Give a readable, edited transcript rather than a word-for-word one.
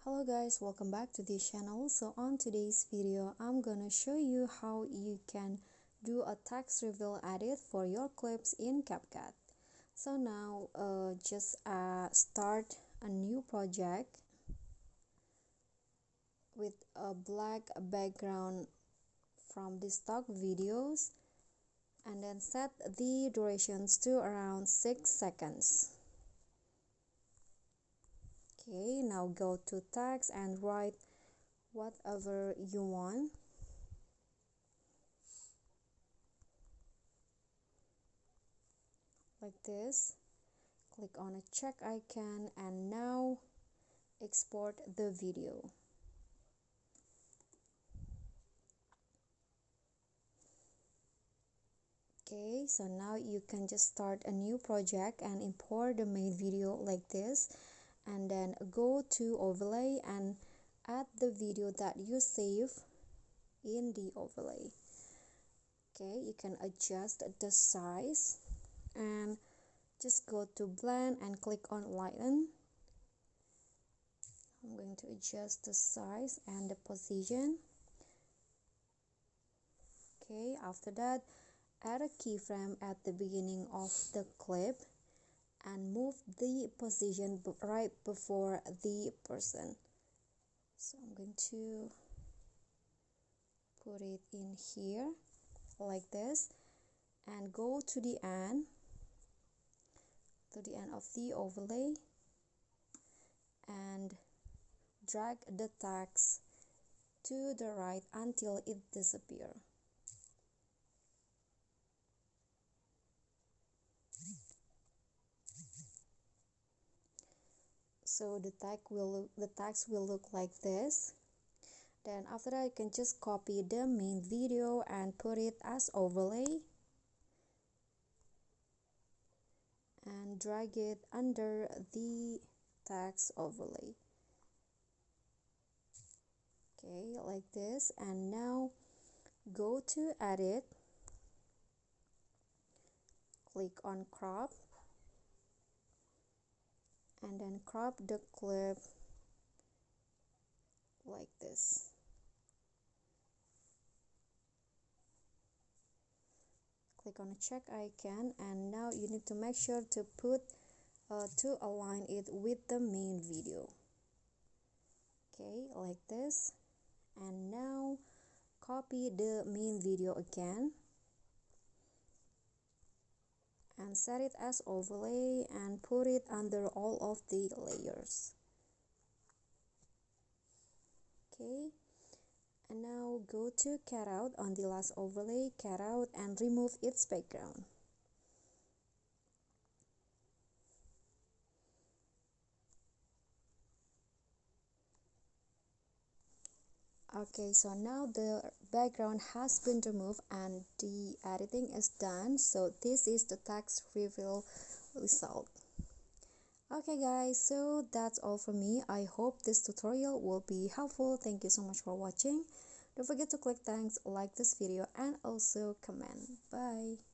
Hello guys, welcome back to this channel. So on today's video, I'm gonna show you how you can do a text reveal edit for your clips in CapCut. So now just start a new project with a black background from the stock videos, and then set the durations to around 6 seconds. Okay, now go to text and write whatever you want. Like this. Click on a check icon and now export the video. Okay, so now you can just start a new project and import the main video like this, and then go to overlay and add the video that you save in the overlay. Okay, you can adjust the size and just go to blend and click on lighten. I'm going to adjust the size and the position. Okay, after that, add a keyframe at the beginning of the clip and move the position right before the person. So I'm going to put it in here like this and go to the end of the overlay and drag the text to the right until it disappears. So the text will look like this. Then after that, you can just copy the main video and put it as overlay and drag it under the text overlay. Okay, like this. And now go to edit, click on crop, and then crop the clip like this. Click on the check icon, and now you need to make sure to align it with the main video. Okay, like this. And now copy the main video again and set it as overlay and put it under all of the layers. Okay, and now go to cutout on the last overlay, cutout, and remove its background. Okay, so now the background has been removed and the editing is done. So this is the text reveal result. Okay guys, so that's all from me. I hope this tutorial will be helpful. Thank you so much for watching. Don't forget to click thanks, like this video, and also comment. Bye.